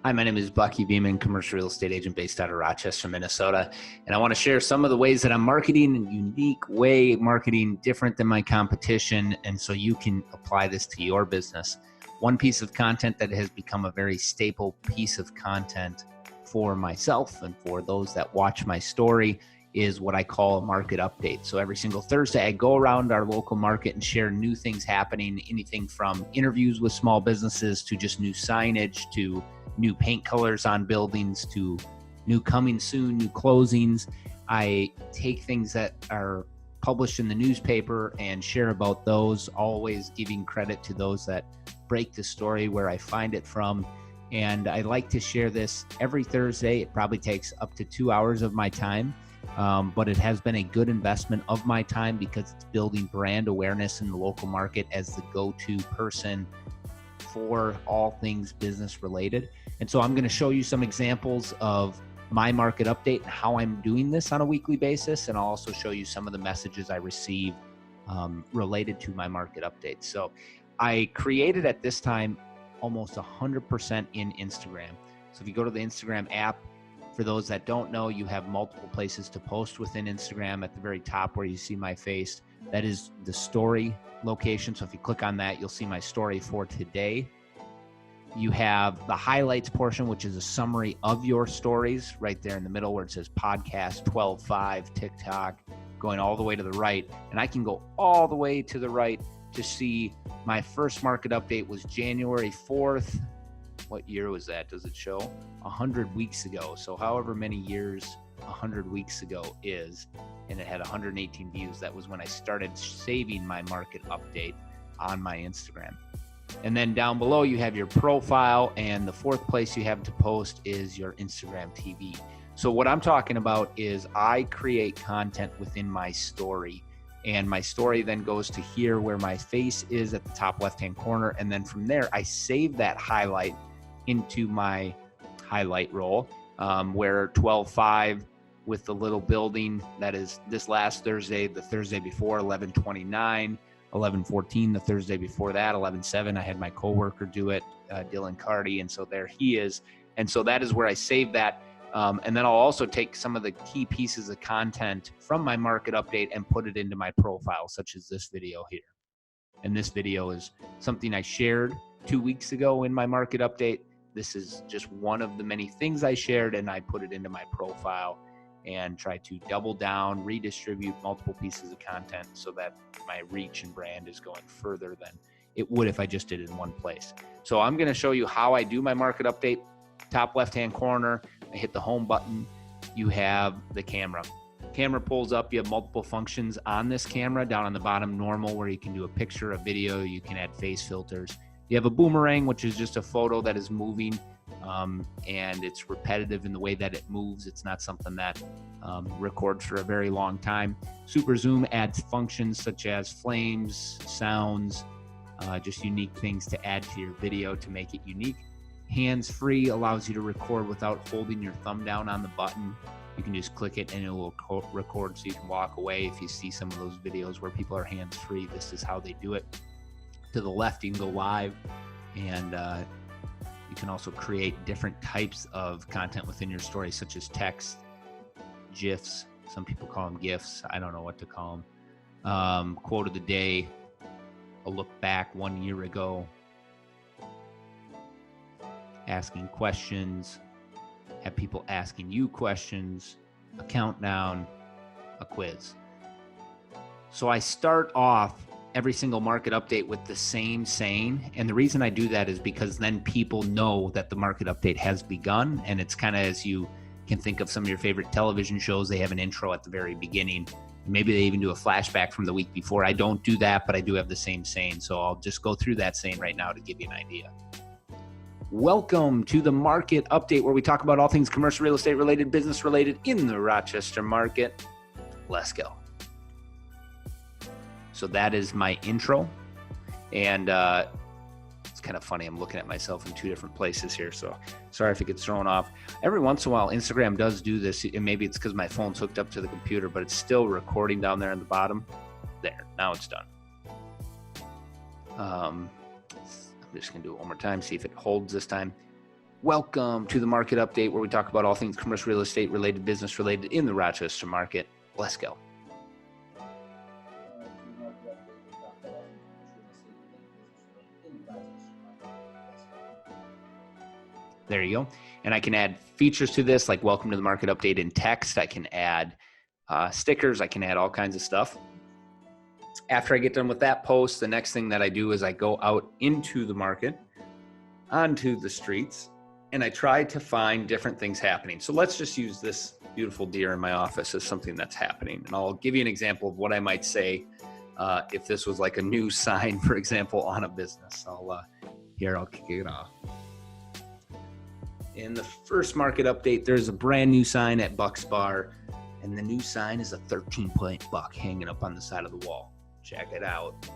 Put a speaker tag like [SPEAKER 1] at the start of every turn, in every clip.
[SPEAKER 1] Hi, my name is Bucky Beeman, commercial real estate agent based out of Rochester, Minnesota. And I want to share some of the ways that I'm marketing in a unique way, marketing different than my competition. And so you can apply this to your business. One piece of content that has become a very staple piece of content for myself and for those that watch my story is what I call a market update. So every single Thursday, I go around our local market and share new things happening, anything from interviews with small businesses to just new signage to new paint colors on buildings to new coming soon, new closings. I take things that are published in the newspaper and share about those, always giving credit to those that break the story where I find it from. And I like to share this every Thursday. It probably takes up to 2 hours of my time, but it has been a good investment of my time because it's building brand awareness in the local market as the go-to person for all things business related. And so I'm going to show you some examples of my market update and how I'm doing this on a weekly basis. And I'll also show you some of the messages I receive related to my market update. So I created at this time almost 100% in Instagram. So if you go to the Instagram app, for those that don't know, you have multiple places to post within Instagram. At the very top where you see my face, that is the story location. So if you click on that, you'll see my story for today. You have the highlights portion, which is a summary of your stories right there in the middle where it says podcast 12.5, TikTok, going all the way to the right. And I can go all the way to the right to see my first market update was January 4th. What year was that? Does it show? 100 weeks ago. So however many years 100 weeks ago is, and it had 118 views. That was when I started saving my market update on my Instagram. And then down below you have your profile, and the fourth place you have to post is your Instagram TV. So what I'm talking about is I create content within my story, and my story then goes to here where my face is at the top left-hand corner. And then from there, I save that highlight into my highlight roll, where 12.5 with the little building, that is this last Thursday, the Thursday before 11/29, 11/14, the Thursday before that, 11/7, I had my coworker do it, Dylan Carty, and so there he is. And so that is where I save that. And then I'll also take some of the key pieces of content from my market update and put it into my profile, such as this video here. And this video is something I shared 2 weeks ago in my market update. This is just one of the many things I shared, and I put it into my profile and try to double down, redistribute multiple pieces of content so that my reach and brand is going further than it would if I just did it in one place. So I'm going to show you how I do my market update. Top left-hand corner, I hit the home button. You have the camera. Camera pulls up. You have multiple functions on this camera. Down on the bottom, normal, where you can do a picture, a video. You can add face filters. You have a boomerang, which is just a photo that is moving, and it's repetitive in the way that it moves. It's not something that records for a very long time. Super zoom adds functions such as flames, sounds, just unique things to add to your video to make it unique. Hands-free allows you to record without holding your thumb down on the button. You can just click it and it will record so you can walk away. If you see some of those videos where people are hands-free, this is how they do it. To the left, you can go live, and you can also create different types of content within your story, such as text, GIFs. Some people call them GIFs. I don't know what to call them. Quote of the day, a look back 1 year ago, asking questions, have people asking you questions, a countdown, a quiz. So I start off every single market update with the same saying. And the reason I do that is because then people know that the market update has begun. And it's kind of, as you can think of some of your favorite television shows, they have an intro at the very beginning. Maybe they even do a flashback from the week before. I don't do that, but I do have the same saying. So I'll just go through that saying right now to give you an idea. Welcome to the market update, where we talk about all things commercial real estate related, business related in the Rochester market. Let's go. So that is my intro, and it's kind of funny. I'm looking at myself in two different places here, so sorry if it gets thrown off. Every once in a while, Instagram does do this, and maybe it's because my phone's hooked up to the computer, but it's still recording down there in the bottom. There, now it's done. I'm just going to do it one more time, see if it holds this time. Welcome to the market update where we talk about all things commercial real estate related, business related in the Rochester market. Let's go. There you go. And I can add features to this like welcome to the market update in text. I can add stickers. I can add all kinds of stuff. After I get done with that post, the next thing that I do is I go out into the market, onto the streets, and I try to find different things happening. So let's just use this beautiful deer in my office as something that's happening. And I'll give you an example of what I might say if this was like a new sign, for example, on a business. I'll kick it off. In the first market update, there's a brand new sign at Buck's Bar, and the new sign is a 13-point buck hanging up on the side of the wall. Check it out.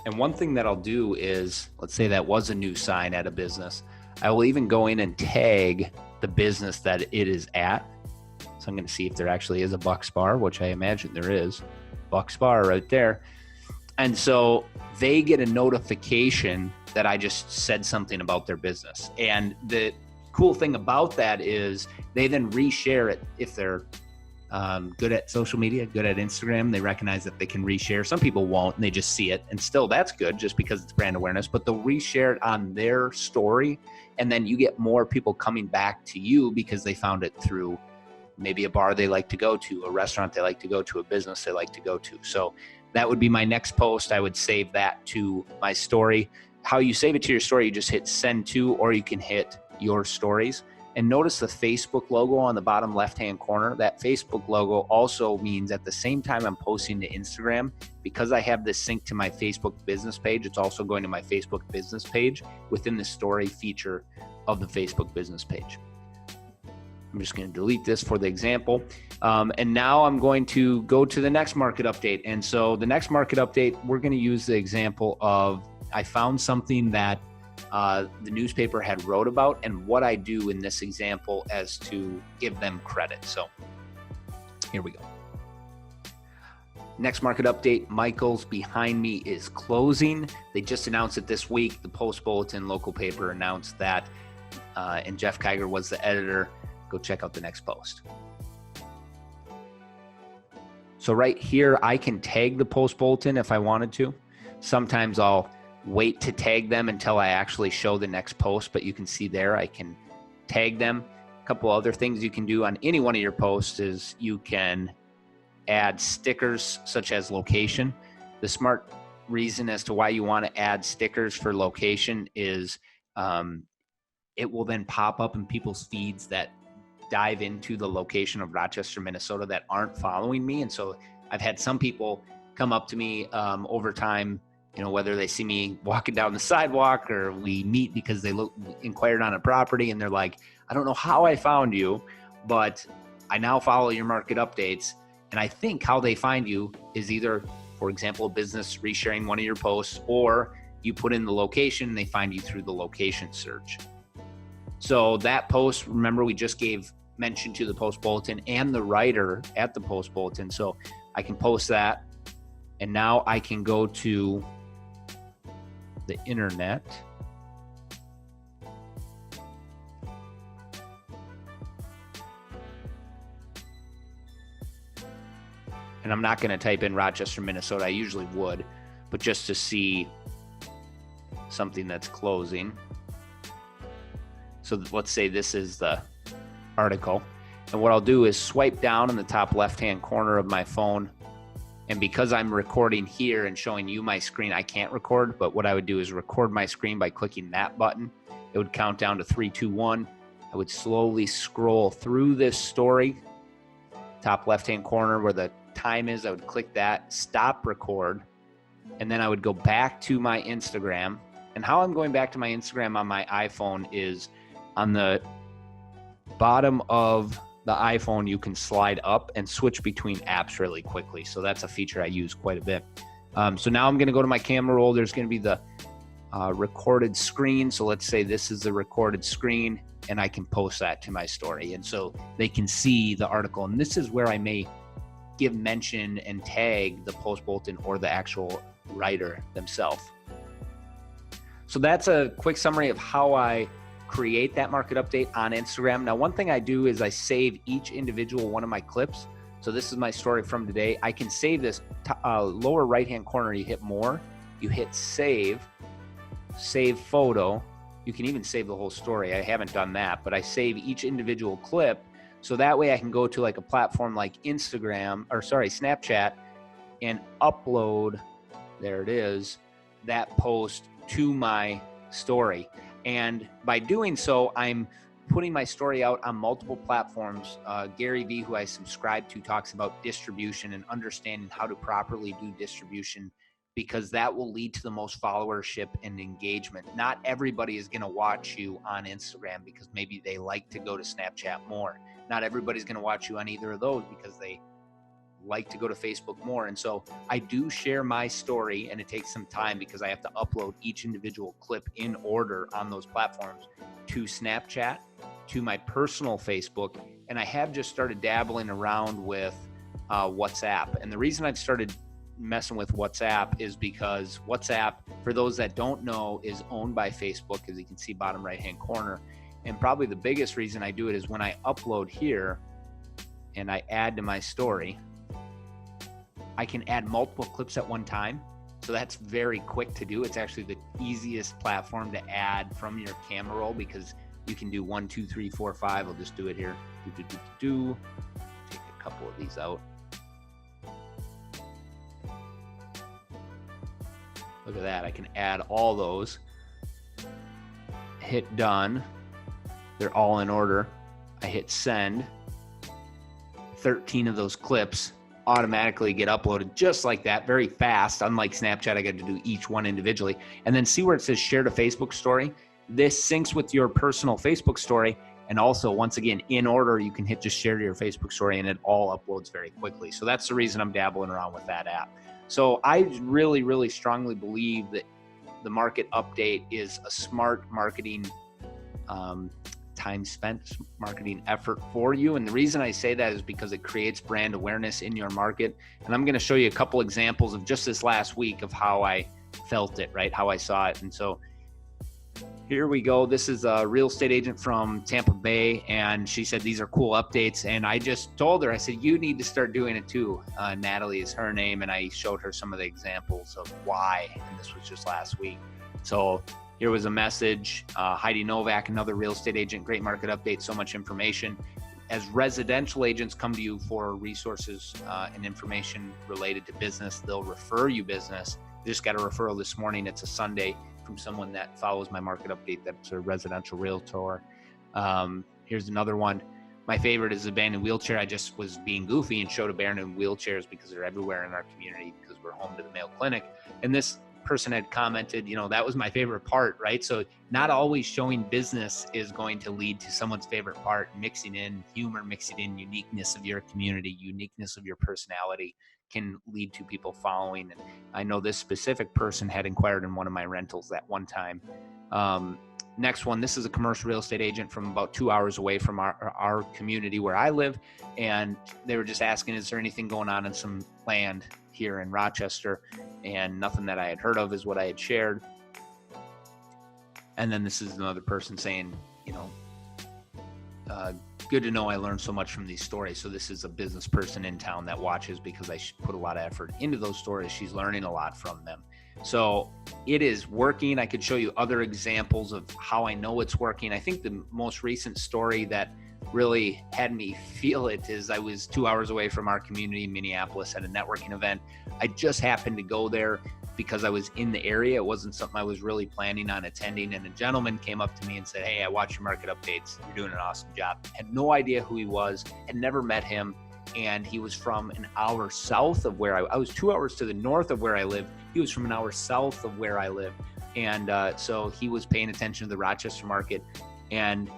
[SPEAKER 1] And one thing that I'll do is, let's say that was a new sign at a business. I will even go in and tag the business that it is at. So I'm going to see if there actually is a Buck's Bar, which I imagine there is. Buck's Bar right there. And so they get a notification that I just said something about their business. And the cool thing about that is they then reshare it if they're good at social media, good at Instagram. They recognize that they can reshare. Some people won't, and they just see it. And still, that's good just because it's brand awareness. But they'll reshare it on their story. And then you get more people coming back to you because they found it through maybe a bar they like to go to, a restaurant they like to go to, a business they like to go to. So that would be my next post. I would save that to my story. How you save it to your story, you just hit send to, or you can hit your stories. And notice the Facebook logo on the bottom left-hand corner. That Facebook logo also means at the same time I'm posting to Instagram, because I have this sync to my Facebook business page, it's also going to my Facebook business page within the story feature of the Facebook business page. I'm just going to delete this for the example. And now I'm going to go to the next market update. And so the next market update, we're going to use the example of I found something that the newspaper had wrote about, and what I do in this example as to give them credit. So here we go. Next market update, Michael's behind me is closing. They just announced it this week. The Post Bulletin local paper announced that, and Jeff Kiger was the editor. Go check out the next post. So right here, I can tag the Post Bulletin if I wanted to. Sometimes I'll wait to tag them until I actually show the next post, but you can see there I can tag them. A couple other things you can do on any one of your posts is you can add stickers such as location. The smart reason as to why you want to add stickers for location is it will then pop up in people's feeds that dive into the location of Rochester, Minnesota that aren't following me. And so I've had some people come up to me over time, you know, whether they see me walking down the sidewalk or we meet because they inquired on a property and they're like, I don't know how I found you, but I now follow your market updates. And I think how they find you is either, for example, a business resharing one of your posts, or you put in the location and they find you through the location search. So that post, remember, we just gave mention to the Post Bulletin and the writer at the Post Bulletin. So I can post that. And now I can go to the internet. And I'm not going to type in Rochester, Minnesota. I usually would, but just to see something that's closing. So let's say this is the article. And what I'll do is swipe down in the top left-hand corner of my phone. And because I'm recording here and showing you my screen, I can't record, but what I would do is record my screen by clicking that button. It would count down to 3, 2, 1. I would slowly scroll through this story, top left-hand corner where the time is. I would click that, stop record, and then I would go back to my Instagram. And how I'm going back to my Instagram on my iPhone is on the bottom of the iPhone, you can slide up and switch between apps really quickly. So that's a feature I use quite a bit. So now I'm going to go to my camera roll. There's going to be the recorded screen. So let's say this is the recorded screen, and I can post that to my story. And so they can see the article. And this is where I may give mention and tag the Post Bulletin or the actual writer themselves. So that's a quick summary of how I create that market update on Instagram. Now, one thing I do is I save each individual one of my clips. So this is my story from today. I can save this lower right-hand corner. You hit more, you hit save photo. You can even save the whole story. I haven't done that, but I save each individual clip. So that way I can go to like a platform like Snapchat and upload, there it is, that post to my story. And by doing so, I'm putting my story out on multiple platforms. Gary Vee, who I subscribe to, talks about distribution and understanding how to properly do distribution, because that will lead to the most followership and engagement. Not everybody is going to watch you on Instagram because maybe they like to go to Snapchat more. Not everybody's going to watch you on either of those because they like to go to Facebook more. And so I do share my story, and it takes some time because I have to upload each individual clip in order on those platforms to Snapchat, to my personal Facebook, and I have just started dabbling around with WhatsApp. And the reason I've started messing with WhatsApp is because WhatsApp, for those that don't know, is owned by Facebook, as you can see bottom right hand corner. And probably the biggest reason I do it is when I upload here and I add to my story, I can add multiple clips at one time. So that's very quick to do. It's actually the easiest platform to add from your camera roll because you can do 1, 2, 3, 4, 5. I'll just do it here. Take a couple of these out. Look at that. I can add all those. Hit done. They're all in order. I hit send. 13 of those clips automatically get uploaded just like that, very fast. Unlike Snapchat, I got to do each one individually. And then see where it says share to Facebook story? This syncs with your personal Facebook story. And also, once again, in order, you can hit just share to your Facebook story and it all uploads very quickly. So that's the reason I'm dabbling around with that app. So I really, really strongly believe that the market update is a smart marketing time spent marketing effort for you. And the reason I say that is because it creates brand awareness in your market. And I'm going to show you a couple examples of just this last week of how I felt it, right? How I saw it. And so here we go. This is a real estate agent from Tampa Bay, and she said these are cool updates. And I just told her, I said, you need to start doing it too. Natalie is her name, and I showed her some of the examples of why. And this was just last week. So here was a message. Heidi Novak, another real estate agent, great market update, so much information. As residential agents come to you for resources and information related to business, they'll refer you business. Just got a referral this morning. It's a Sunday from someone that follows my market update. That's a residential realtor. Here's another one. My favorite is abandoned wheelchair. I just was being goofy and showed abandoned wheelchairs because they're everywhere in our community because we're home to the Mayo Clinic. And this person had commented, that was my favorite part, right? So not always showing business is going to lead to someone's favorite part. Mixing in humor, mixing in uniqueness of your community, uniqueness of your personality can lead to people following. And I know this specific person had inquired in one of my rentals that one time. Next one, this is a commercial real estate agent from about 2 hours away from our community where I live. And they were just asking, is there anything going on in some land here in Rochester? And nothing that I had heard of is what I had shared. And then this is another person saying, good to know I learned so much from these stories. So this is a business person in town that watches because I put a lot of effort into those stories. She's learning a lot from them. So it is working. I could show you other examples of how I know it's working. I think the most recent story that really had me feel it is I was 2 hours away from our community in Minneapolis at a networking event. I just happened to go there because I was in the area. It wasn't something I was really planning on attending. And a gentleman came up to me and said, hey, I watch your market updates. You're doing an awesome job. Had no idea who he was, had never met him. And he was from an hour south of where I was 2 hours to the north of where I live. He was from an hour south of where I live. And so he was paying attention to the Rochester market. And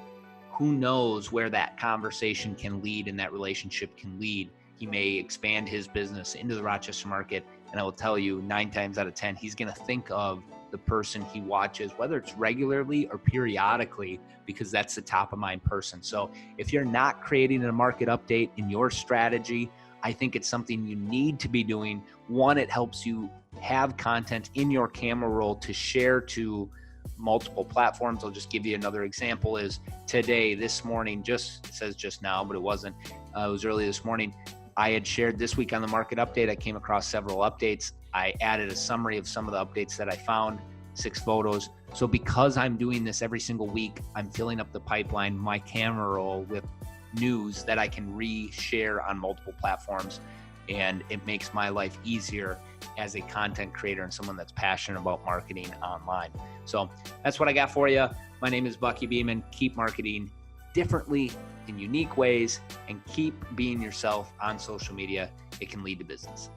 [SPEAKER 1] who knows where that conversation can lead and that relationship can lead. He may expand his business into the Rochester market. And I will tell you, 9 times out of 10, he's going to think of the person he watches, whether it's regularly or periodically, because that's the top of mind person. So if you're not creating a market update in your strategy, I think it's something you need to be doing. One, it helps you have content in your camera roll to share to multiple platforms. I'll just give you another example is today, this morning, it says just now, but it wasn't. It was early this morning. I had shared this week on the market update. I came across several updates. I added a summary of some of the updates that I found, 6 photos. So because I'm doing this every single week, I'm filling up the pipeline, my camera roll, with news that I can re-share on multiple platforms. And it makes my life easier as a content creator and someone that's passionate about marketing online. So that's what I got for you. My name is Bucky Beeman. Keep marketing differently in unique ways and keep being yourself on social media. It can lead to business.